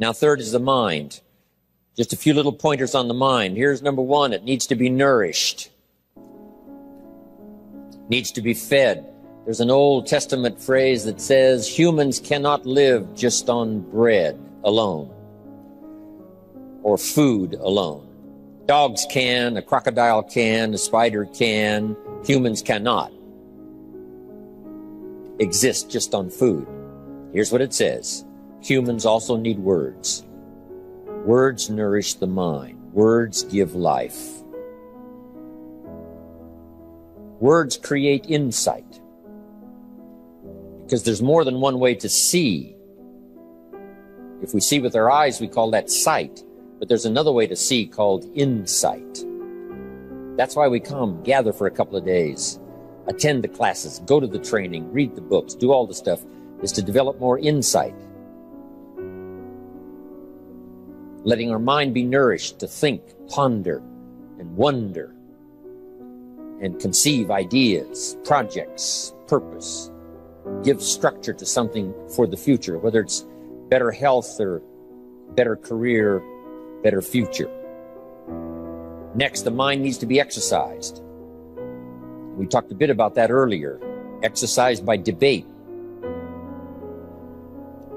Now, third is the mind. Just a few little pointers on the mind. Here's number one. It needs to be nourished. Needs to be fed. There's an Old Testament phrase that says humans cannot live just on bread alone or food alone. Dogs can, a crocodile can, a spider can. Humans cannot exist just on food. Here's what it says. Humans also need words. Words nourish the mind. Words give life. Words create insight. Because there's more than one way to see. If we see with our eyes, we call that sight. But there's another way to see called insight. That's why we come, gather for a couple of days, attend the classes, go to the training, read the books, do all the stuff, is to develop more insight. Letting our mind be nourished to think, ponder, and wonder, and conceive ideas, projects, purpose, give structure to something for the future, whether it's better health or better career, better future. Next, the mind needs to be exercised. We talked a bit about that earlier. Exercised by debate.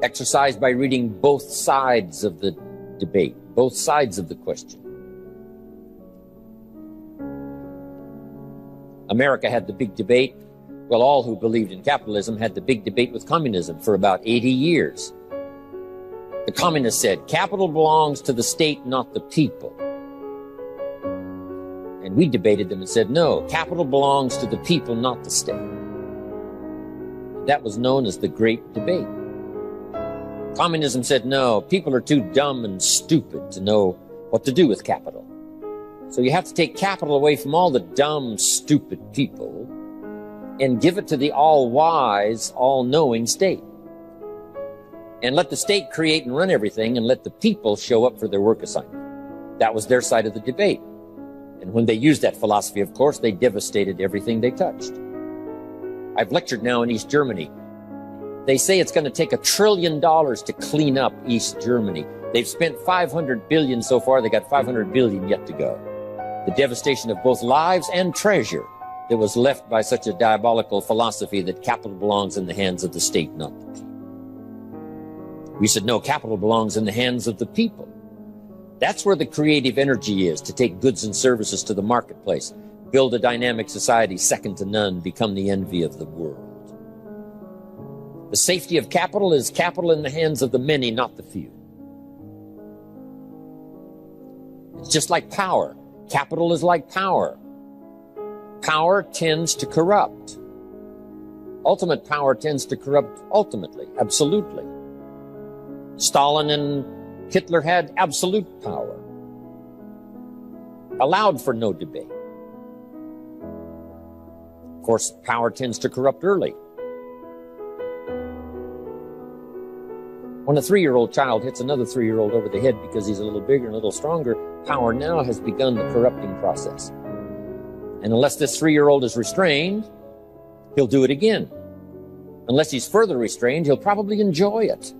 Exercised by reading both sides of the debate, both sides of the question. America had the big debate. Well, all who believed in capitalism had the big debate with communism for about 80 years. The communists said, capital belongs to the state, not the people. And we debated them and said, no, capital belongs to the people, not the state. That was known as the Great Debate. Communism said, no, people are too dumb and stupid to know what to do with capital. So you have to take capital away from all the dumb, stupid people and give it to the all-wise, all-knowing state. And let the state create and run everything and let the people show up for their work assignment. That was their side of the debate. And when they used that philosophy, of course, they devastated everything they touched. I've lectured now in East Germany. They say it's going to take $1 trillion to clean up East Germany. They've spent $500 billion so far. They got $500 billion yet to go. The devastation of both lives and treasure that was left by such a diabolical philosophy that capital belongs in the hands of the state, not the people. We said, no, capital belongs in the hands of the people. That's where the creative energy is, to take goods and services to the marketplace, build a dynamic society second to none, become the envy of the world. The safety of capital is capital in the hands of the many, not the few. It's just like power. Capital is like power. Power tends to corrupt. Ultimate power tends to corrupt ultimately, absolutely. Stalin and Hitler had absolute power, allowed for no debate. Of course, power tends to corrupt early. When a 3-year-old child hits another 3-year-old over the head because he's a little bigger and a little stronger, power now has begun the corrupting process. And unless this 3-year-old is restrained, he'll do it again. Unless he's further restrained, he'll probably enjoy it.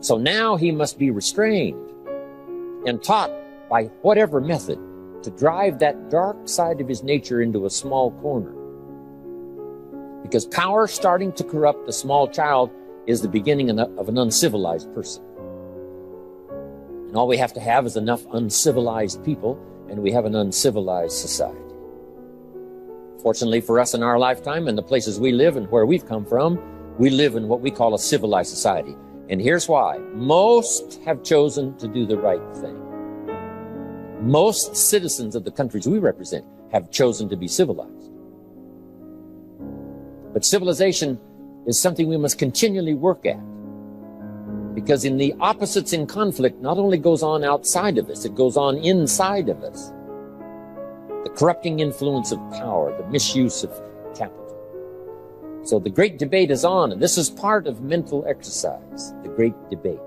So now he must be restrained and taught by whatever method to drive that dark side of his nature into a small corner. Because power starting to corrupt a small child is the beginning of an uncivilized person. And all we have to have is enough uncivilized people, and we have an uncivilized society. Fortunately for us in our lifetime and the places we live and where we've come from, we live in what we call a civilized society. And here's why. Most have chosen to do the right thing. Most citizens of the countries we represent have chosen to be civilized. But civilization is something we must continually work at. Because in the opposites in conflict not only goes on outside of us, it goes on inside of us. The corrupting influence of power, the misuse of capital. So the great debate is on, and this is part of mental exercise, the great debate.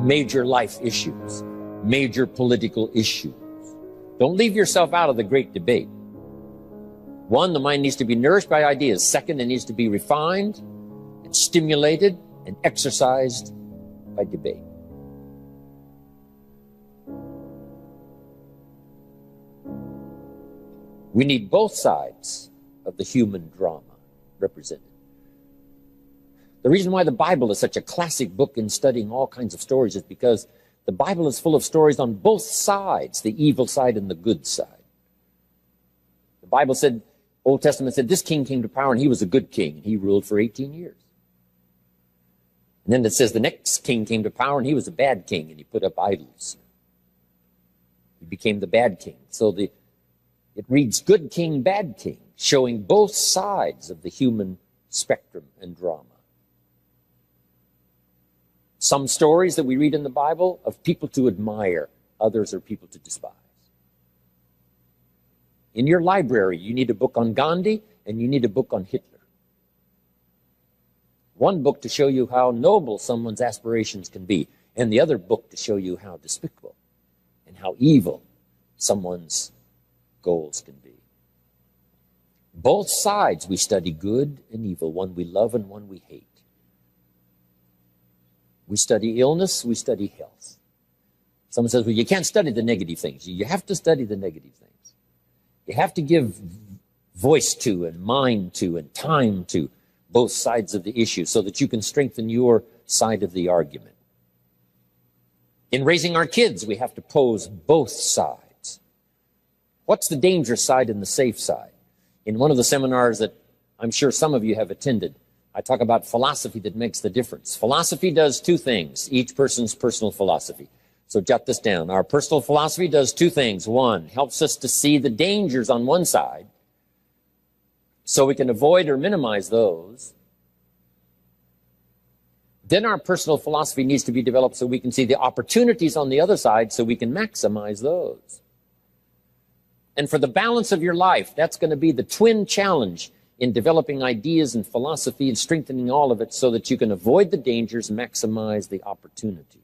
Major life issues, major political issues. Don't leave yourself out of the great debate. One, the mind needs to be nourished by ideas. Second, it needs to be refined and stimulated and exercised by debate. We need both sides of the human drama represented. The reason why the Bible is such a classic book in studying all kinds of stories is because the Bible is full of stories on both sides, the evil side and the good side. The Bible said, Old Testament said, this king came to power and he was a good king, and he ruled for 18 years. And then it says the next king came to power and he was a bad king, and he put up idols. He became the bad king. So it reads good king, bad king, showing both sides of the human spectrum and drama. Some stories that we read in the Bible of people to admire, others are people to despise. In your library, you need a book on Gandhi and you need a book on Hitler. One book to show you how noble someone's aspirations can be, and the other book to show you how despicable and how evil someone's goals can be. Both sides we study, good and evil, one we love and one we hate. We study illness, we study health. Someone says, well, you can't study the negative things. You have to study the negative things. You have to give voice to and mind to and time to both sides of the issue so that you can strengthen your side of the argument. In raising our kids, we have to pose both sides. What's the dangerous side and the safe side? In one of the seminars that I'm sure some of you have attended, I talk about philosophy that makes the difference. Philosophy does two things, each person's personal philosophy. So jot this down. Our personal philosophy does two things. One, helps us to see the dangers on one side so we can avoid or minimize those. Then our personal philosophy needs to be developed so we can see the opportunities on the other side so we can maximize those. And for the balance of your life, that's going to be the twin challenge in developing ideas and philosophy and strengthening all of it so that you can avoid the dangers and maximize the opportunities.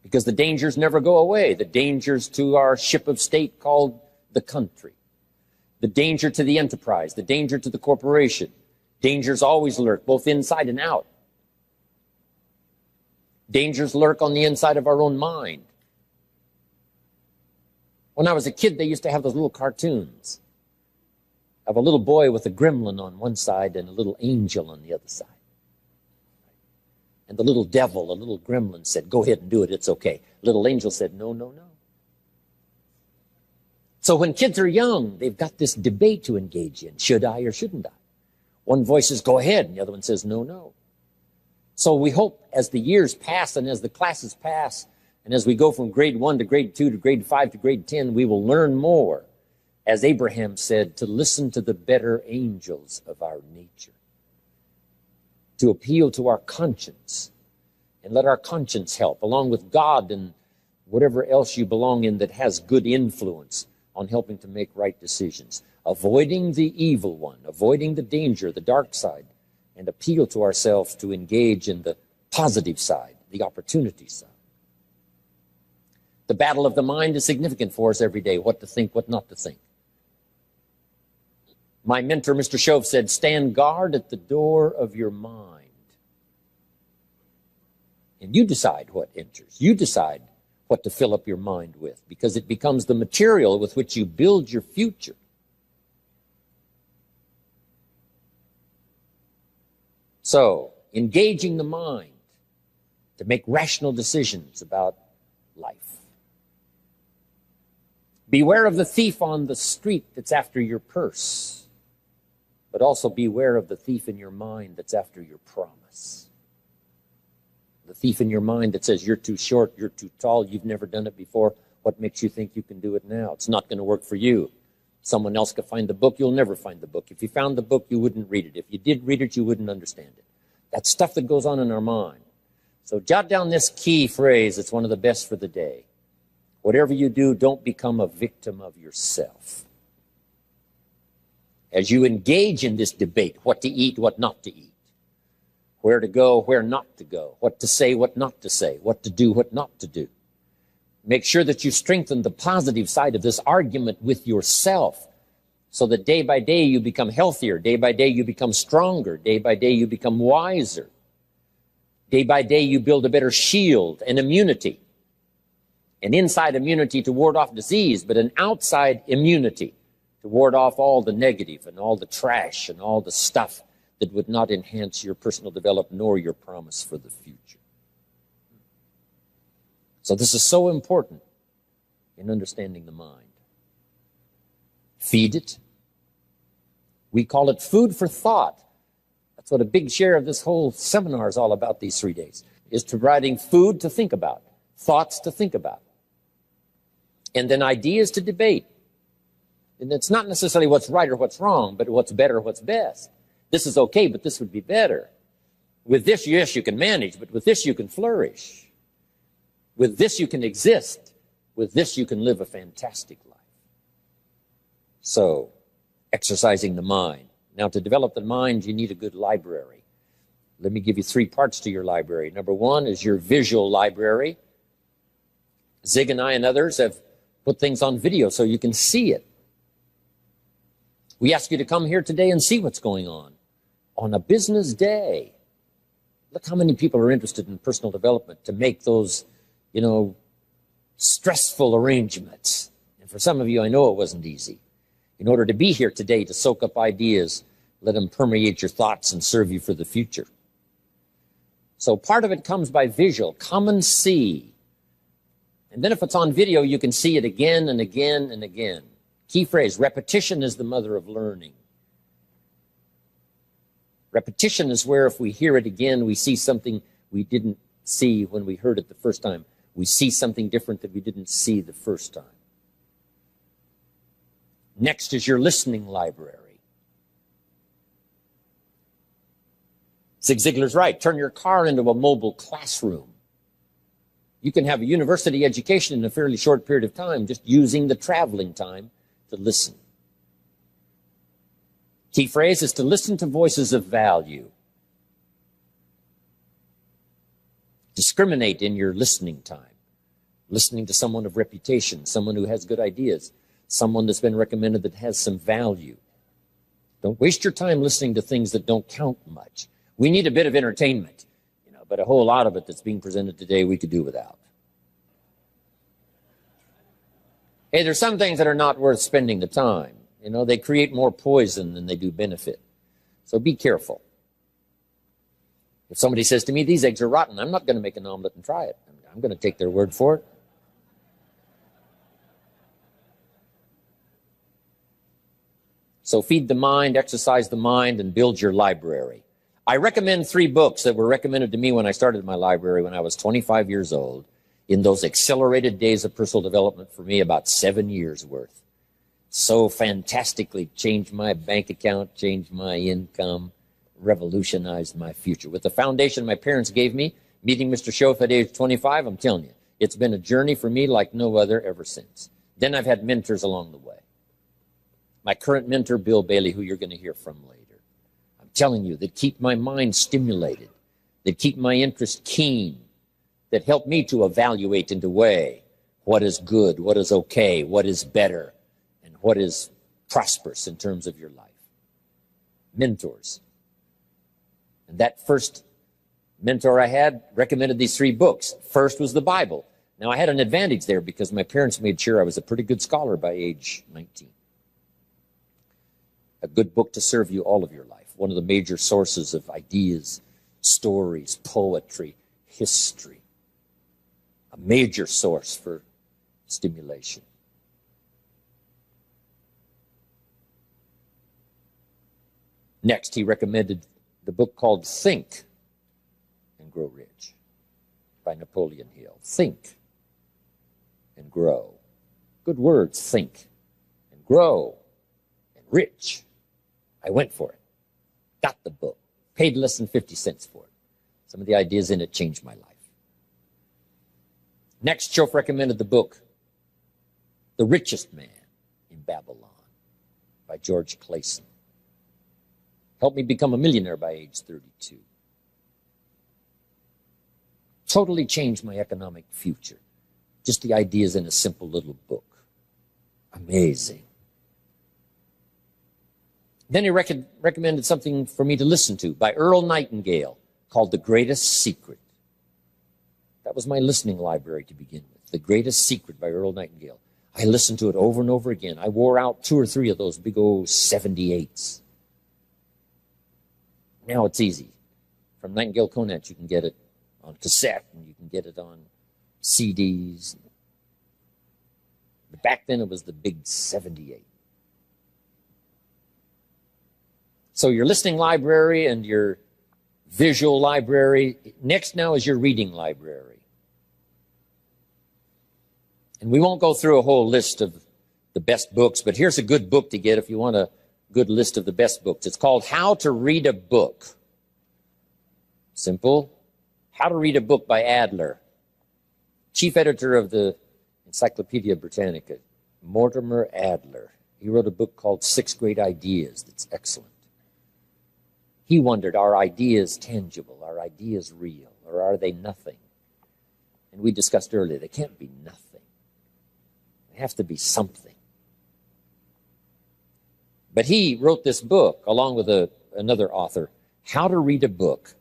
Because the dangers never go away. The dangers to our ship of state called the country. The danger to the enterprise. The danger to the corporation. Dangers always lurk, both inside and out. Dangers lurk on the inside of our own mind. When I was a kid, they used to have those little cartoons of a little boy with a gremlin on one side and a little angel on the other side. And the little devil, a little gremlin, said, go ahead and do it, it's okay. Little angel said, no, no, no. So when kids are young, they've got this debate to engage in. Should I or shouldn't I? One voice says, go ahead, and the other one says, no, no. So we hope as the years pass and as the classes pass, and as we go from grade 1 to grade 2 to grade 5 to grade 10, we will learn more, as Abraham said, to listen to the better angels of our nature, to appeal to our conscience, and let our conscience help, along with God and whatever else you belong in that has good influence on helping to make right decisions, avoiding the evil one, avoiding the danger, the dark side, and appeal to ourselves to engage in the positive side, the opportunity side. The battle of the mind is significant for us every day, what to think, what not to think. My mentor, Mr. Shove, said, stand guard at the door of your mind. And you decide what enters. You decide what to fill up your mind with, because it becomes the material with which you build your future. So, engaging the mind to make rational decisions about life. Beware of the thief on the street that's after your purse, but also beware of the thief in your mind that's after your promise. The thief in your mind that says, you're too short, you're too tall, you've never done it before. What makes you think you can do it now? It's not going to work for you. Someone else could find the book, you'll never find the book. If you found the book, you wouldn't read it. If you did read it, you wouldn't understand it. That's stuff that goes on in our mind. So jot down this key phrase. It's one of the best for the day. Whatever you do, don't become a victim of yourself. As you engage in this debate, what to eat, what not to eat, where to go, where not to go, what to say, what not to say, what to do, what not to do, make sure that you strengthen the positive side of this argument with yourself so that day by day you become healthier, day by day you become stronger, day by day you become wiser. Day by day you build a better shield and immunity. An inside immunity to ward off disease, but an outside immunity to ward off all the negative and all the trash and all the stuff that would not enhance your personal development nor your promise for the future. So this is so important in understanding the mind. Feed it. We call it food for thought. That's what a big share of this whole seminar is all about these 3 days, is providing food to think about, thoughts to think about, and then ideas to debate. And it's not necessarily what's right or what's wrong, but what's better, what's best. This is okay, but this would be better. With this, yes, you can manage, but with this, you can flourish. With this, you can exist. With this, you can live a fantastic life. So, exercising the mind. Now, to develop the mind, you need a good library. Let me give you 3 parts to your library. Number 1 is your visual library. Zig and I and others have put things on video so you can see it. We ask you to come here today and see what's going on a business day. Look how many people are interested in personal development to make those, stressful arrangements. And for some of you, I know it wasn't easy. In order to be here today to soak up ideas, let them permeate your thoughts and serve you for the future. So part of it comes by visual. Come and see. And then if it's on video, you can see it again and again and again. Key phrase, repetition is the mother of learning. Repetition is where if we hear it again, we see something we didn't see when we heard it the first time. We see something different that we didn't see the first time. Next is your listening library. Zig Ziglar's right. Turn your car into a mobile classroom. You can have a university education in a fairly short period of time just using the traveling time to listen. Key phrase is to listen to voices of value. Discriminate in your listening time. Listening to someone of reputation, someone who has good ideas, someone that's been recommended that has some value. Don't waste your time listening to things that don't count much. We need a bit of entertainment, but a whole lot of it that's being presented today we could do without. Hey, there's some things that are not worth spending the time. They create more poison than they do benefit. So be careful. If somebody says to me, these eggs are rotten, I'm not going to make an omelet and try it. I'm going to take their word for it. So feed the mind, exercise the mind, and build your library. I recommend 3 books that were recommended to me when I started my library when I was 25 years old. In those accelerated days of personal development, for me, about 7 years worth. So fantastically changed my bank account, changed my income, revolutionized my future. With the foundation my parents gave me, meeting Mr. Schoaf at age 25, I'm telling you, it's been a journey for me like no other ever since. Then I've had mentors along the way. My current mentor, Bill Bailey, who you're going to hear from later. I'm telling you, that keep my mind stimulated, that keep my interest keen, that help me to evaluate and to weigh what is good, what is okay, what is better, and what is prosperous in terms of your life. Mentors. And that first mentor I had recommended these 3 books. First was the Bible. Now, I had an advantage there because my parents made sure I was a pretty good scholar by age 19. A good book to serve you all of your life. One of the major sources of ideas, stories, poetry, history. A major source for stimulation. Next, he recommended the book called Think and Grow Rich by Napoleon Hill. Think and grow. Good words, think and grow and rich. I went for it. Got the book. Paid less than 50 cents for it. Some of the ideas in it changed my life. Next, Schoaf recommended the book, The Richest Man in Babylon by George Clayson. Helped me become a millionaire by age 32. Totally changed my economic future. Just the ideas in a simple little book. Amazing. Then he recommended something for me to listen to by Earl Nightingale called The Greatest Secret. That was my listening library to begin with. The Greatest Secret by Earl Nightingale. I listened to it over and over again. I wore out 2 or 3 of those big old 78s. Now it's easy. From Nightingale Conant, you can get it on cassette, and you can get it on CDs. But back then, it was the big 78. So your listening library and your visual library. Next now is your reading library. And we won't go through a whole list of the best books, but here's a good book to get if you want a good list of the best books. It's called How to Read a Book. Simple. How to Read a Book by Adler. Chief editor of the Encyclopedia Britannica, Mortimer Adler. He wrote a book called 6 Great Ideas that's excellent. He wondered, are ideas tangible? Are ideas real? Or are they nothing? And we discussed earlier, they can't be nothing. They have to be something. But he wrote this book, along with another author, How to Read a Book.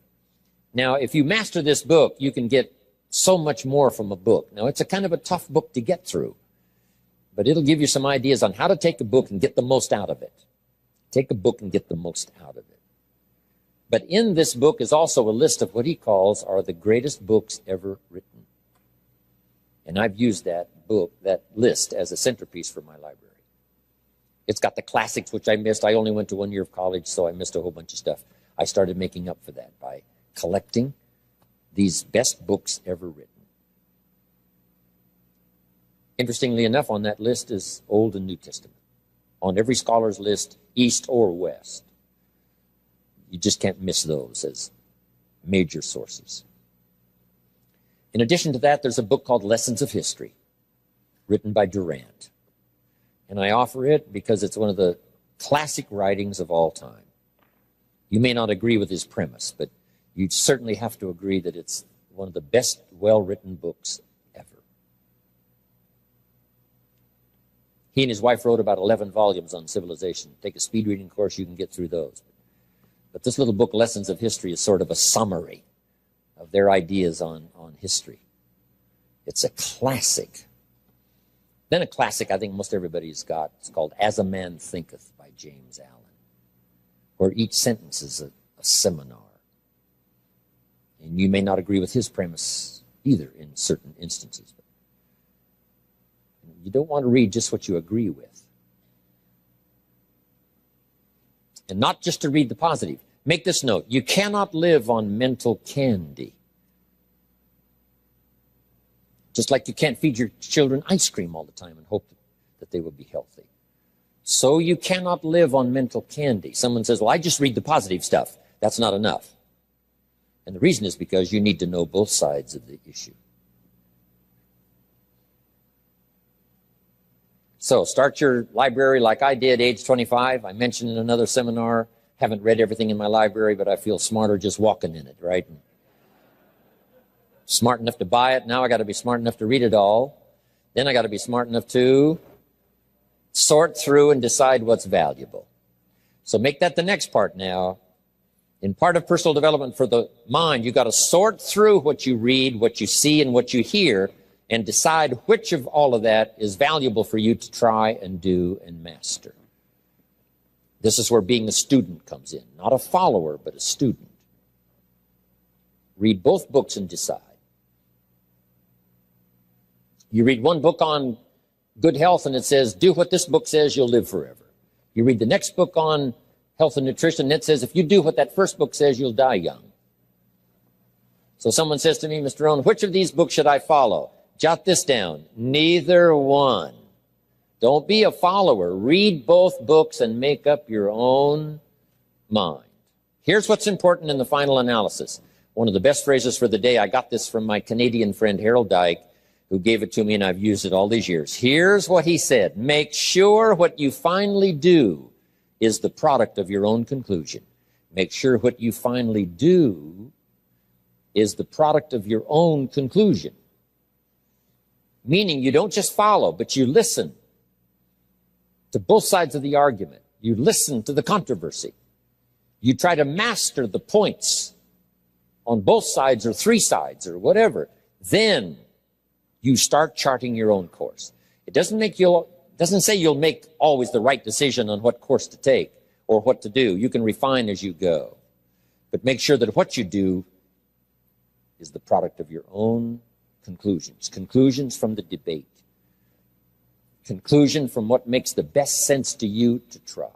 Now, if you master this book, you can get so much more from a book. Now, it's a kind of a tough book to get through, but it'll give you some ideas on how to take a book and get the most out of it. Take a book and get the most out of it. But in this book is also a list of what he calls are the greatest books ever written. And I've used that book, that list, as a centerpiece for my library. It's got the classics, which I missed. I only went to 1 year of college, so I missed a whole bunch of stuff. I started making up for that by collecting these best books ever written. Interestingly enough, on that list is Old and New Testament. On every scholar's list, East or West. You just can't miss those as major sources. In addition to that, there's a book called Lessons of History, written by Durant. And I offer it because it's one of the classic writings of all time. You may not agree with his premise, but you certainly have to agree that it's one of the best well-written books ever. He and his wife wrote about 11 volumes on civilization. Take a speed reading course, you can get through those. But this little book, Lessons of History, is sort of a summary of their ideas on history. It's a classic. Then a classic I think most everybody's got. It's called As a Man Thinketh by James Allen, where each sentence is a seminar. And you may not agree with his premise either in certain instances. But you don't want to read just what you agree with. And not just to read the positive. Make this note. You cannot live on mental candy. Just like you can't feed your children ice cream all the time and hope that they will be healthy. So you cannot live on mental candy. Someone says, well, I just read the positive stuff. That's not enough. And the reason is because you need to know both sides of the issue. So start your library like I did, age 25. I mentioned in another seminar, haven't read everything in my library, but I feel smarter just walking in it, right? And smart enough to buy it. Now I got to be smart enough to read it all. Then I got to be smart enough to sort through and decide what's valuable. So make that the next part now. In part of personal development for the mind, you got to sort through what you read, what you see, and what you hear, and decide which of all of that is valuable for you to try and do and master. This is where being a student comes in. Not a follower, but a student. Read both books and decide. You read one book on good health and it says, do what this book says, you'll live forever. You read the next book on health and nutrition and it says, if you do what that first book says, you'll die young. So someone says to me, Mr. Rohn, which of these books should I follow? Jot this down. Neither one. Don't be a follower. Read both books and make up your own mind. Here's what's important in the final analysis. One of the best phrases for the day, I got this from my Canadian friend Harold Dyke, who gave it to me, and I've used it all these years. Here's what he said. Make sure what you finally do is the product of your own conclusion. Make sure what you finally do is the product of your own conclusion. Meaning you don't just follow, but you listen to both sides of the argument. You listen to the controversy. You try to master the points on both sides or three sides or whatever. Then you start charting your own course. It doesn't say you'll make always the right decision on what course to take or what to do. You can refine as you go. But make sure that what you do is the product of your own conclusions. Conclusions from the debate. Conclusion from what makes the best sense to you to try.